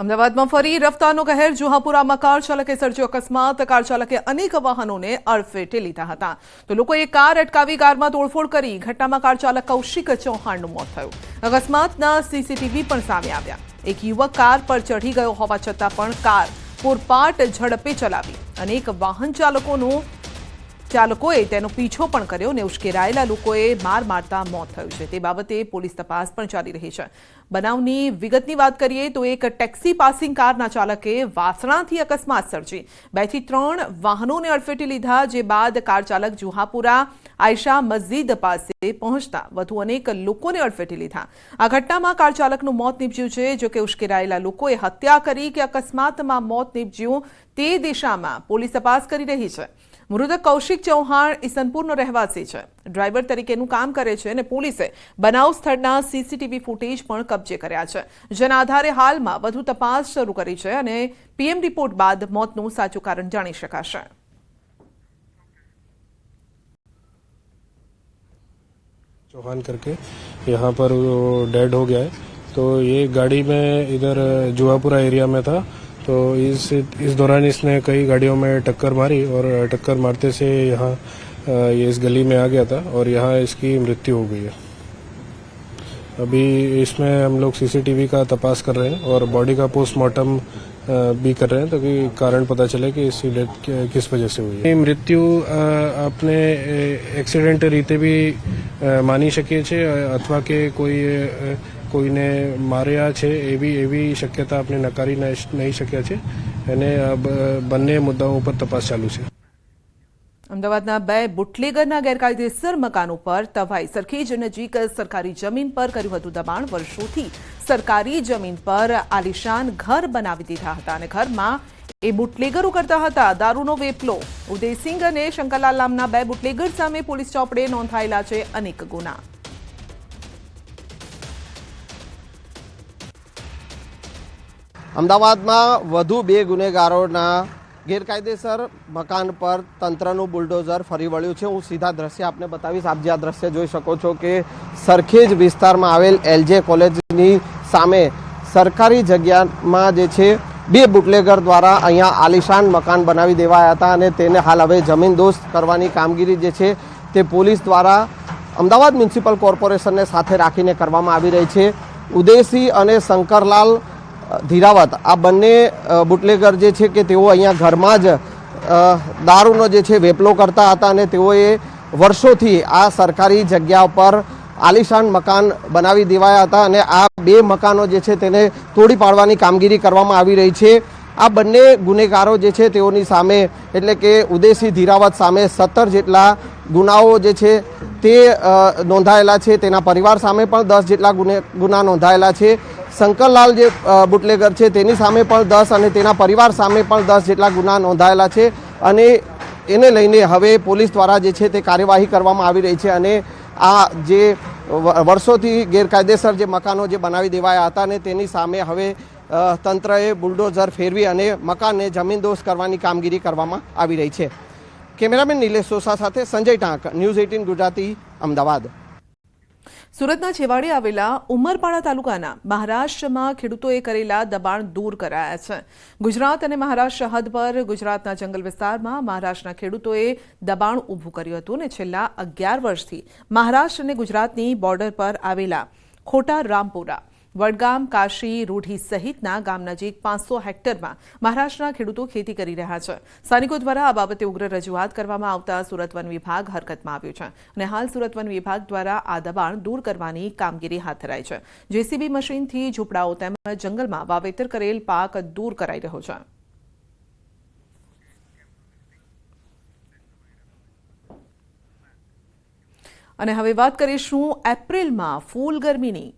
અમદાવાદમાં ફરી રફતારનો કહેર જુહાપુરામાં કાર ચાલકે સર્જ્યો અકસ્માત। કાર ચાલકે અનેક વાહનોને અડફેટે લીધા હતા તો લોકોએ કાર અટકાવી કારમાં તોડફોડ કરી। ઘટનામાં કાર ચાલક કૌશિક ચૌહાણનું મોત થયું। અકસ્માતના સીસીટીવી પણ સામે આવ્યા। એક યુવક કાર પર ચઢી ગયો હોવા છતાં પણ કાર પૂરપાટ ઝડપે ચલાવી। અનેક વાહન ચાલકોએ તેનો પીછો પણ કર્યો અને ઉશ્કેરાયેલા લોકોએ માર મારતા મોત થયું છે। તે બાબતે પોલીસ તપાસ પણ ચાલી રહી છે। બનાવની વિગતની વાત કરીએ તો એક ટેક્સી પાસિંગ કારના ચાલકે વાસણાથી અકસ્માત સર્જી 2 થી 3 વાહનોને અડફેટે લીધા, જે બાદ કાર ચાલક જુહાપુરા આયશા મસ્જિદ પાસે પહોંચતા વધુ અનેક લોકોને અડફેટે લીધા। આ ઘટનામાં કાર ચાલકનું મોત નીપજ્યું છે। જો કે ઉશ્કેરાયેલા લોકોએ હત્યા કરી કે અકસ્માતમાં મોત નીપજ્યું તે દિશામાં પોલીસ તપાસ કરી રહી છે। મૃતક કૌશિક ચૌહાણ ઈસનપુરનો રહેવાસી છે। ડ્રાઈવર તરીકેનું કામ કરે છે અને પોલીસે બનાવ સ્થળના સીસીટીવી ફૂટેજ પણ કબજે કર્યા છે, જેના આધારે હાલમાં વધુ તપાસ શરૂ કરી છે અને પીએમ રિપોર્ટ બાદ મોતનું સાચું કારણ જાણી શકાશે। चौहान करके यहाँ पर वो डेड हो गया है। तो ये गाड़ी में इधर जुहापुरा एरिया में था, तो इस दौरान इसने कई गाड़ियों में टक्कर मारी और टक्कर मारते से यहाँ ये इस गली में आ गया था और यहाँ इसकी मृत्यु हो गई है। अभी इसमें हम लोग सीसीटीवी का तपास कर रहे हैं और बॉडी का पोस्टमार्टम भी कर रहे हैं ताकि कारण पता चले कि इसकी डेथ किस वजह से हुई है। मृत्यु अपने एक्सीडेंट रीते भी मानी शकीए छे अथवा के કોઈને માર્યા છે એવી શક્યતા આપણે નકારી નહીં શક્યા છે અને બંને મુદ્દાઓ ઉપર તપાસ ચાલુ છે। અમદાવાદના 2 બુટલેગરના ગેરકાયદેસર મકાનો પર તવાઈ। સરખેજ નજીક સરકારી જમીન પર કર્યું હતું દબાણ। વર્ષોથી સરકારી જમીન પર આલિશાન ઘર બનાવી દીધા હતા અને ઘરમાં એ બુટલેગરો કરતા હતા દારૂનો વેપલો। ઉદયસિંહ અને શંકરલાલ નામના 2 બુટલેગર સામે પોલીસ ચોપડે નોંધાયેલા છે અનેક ગુના। અમદાવાદમાં વધુ 2 ગુનેગારોના ગેરકાયદેસર મકાન પર તંત્રનું બુલડોઝર ફરી વળ્યું છે। હું સીધા દ્રશ્ય આપને બતાવીશ। આપ જે આ દ્રશ્ય જોઈ શકો છો કે સરખેજ વિસ્તારમાં આવેલ એલજે કોલેજની સામે સરકારી જગ્યામાં જે છે 2 બુટલેગર દ્વારા અહીંયા આલિશાન મકાન બનાવી દેવાયા હતા અને તેને હાલ હવે જમીનદોસ્ત કરવાની કામગીરી જે છે તે પોલીસ દ્વારા અમદાવાદ મ્યુનિસિપલ કોર્પોરેશનને સાથે રાખીને કરવામાં આવી રહી છે। ઉદયસિંહ અને શંકરલાલ ધીરાવત આ બંને બુટલેગર જે છે કે તેઓ અહીંયા ઘરમાં જ દારૂનો જે છે વેપલો કરતા હતા અને તેઓએ વર્ષોથી આ સરકારી જગ્યા પર આલિશાન મકાન બનાવી દેવાયા હતા અને આ 2 મકાનો જે છે તેને તોડી પાડવાની કામગીરી કરવામાં આવી રહી છે। આ બંને ગુનેગારો જે છે તેઓની સામે એટલે કે ઉદયસિંહ ધીરાવત સામે 17 જેટલા ગુનાઓ જે છે તે નોંધાયેલા છે। તેના પરિવાર સામે પણ 10 જેટલા ગુના નોંધાયેલા છે। શંકરલાલ જે બુટલેગર છે તેની સામે પણ 10 અને તેના પરિવાર સામે પણ 10 જેટલા ગુના નોંધાયેલા છે અને એને લઈને હવે પોલીસ દ્વારા જે છે તે કાર્યવાહી કરવામાં આવી રહી છે અને આ જે વર્ષોથી ગેરકાયદેસર જે મકાનો જે બનાવી દેવાયા હતા ને તેની સામે હવે તંત્રએ બુલડોઝર ફેરવી અને મકાનને જમીનદોસ્ત કરવાની કામગીરી કરવામાં આવી રહી છે। કેમેરામેન નિલેશ સોસા સાથે સંજય ટાંક, ન્યૂઝ 18 ગુજરાતી, અમદાવાદ। સુરતના છેવાડે આવેલા ઉમરપાડા તાલુકાના મહારાષ્ટ્રમાં ખેડૂતોએ કરેલા દબાણ દૂર કરાયા છે। ગુજરાત અને મહારાષ્ટ્ર સરહદ પર ગુજરાતના જંગલ વિસ્તારમાં મહારાષ્ટ્રના ખેડૂતોએ દબાણ ઊભું કર્યું હતું અને છેલ્લા 11 વર્ષથી મહારાષ્ટ્ર અને ગુજરાતની બોર્ડર પર આવેલા ખોટા રામપુરા, વડગામ, કાશી, રૂઢી સહિતના ગામ નજીક 500 હેક્ટરમાં મહારાષ્ટ્રના ખેડૂતો ખેતી કરી રહ્યા છે। સ્થાનિકો દ્વારા આ બાબતે ઉગ્ર રજૂઆત કરવામાં આવતા સુરત વન વિભાગ હરકતમાં આવ્યું છે અને હાલ સુરત વન વિભાગ દ્વારા આ દબાણ દૂર કરવાની કામગીરી હાથ ધરાઈ છે। જેસીબી મશીનથી ઝૂંપડાઓ તેમજ જંગલમાં વાવેતર કરેલ પાક દૂર કરાઈ રહ્યો છે। અને હવે વાત કરીશું એપ્રિલમાં ફૂલ ગરમીની।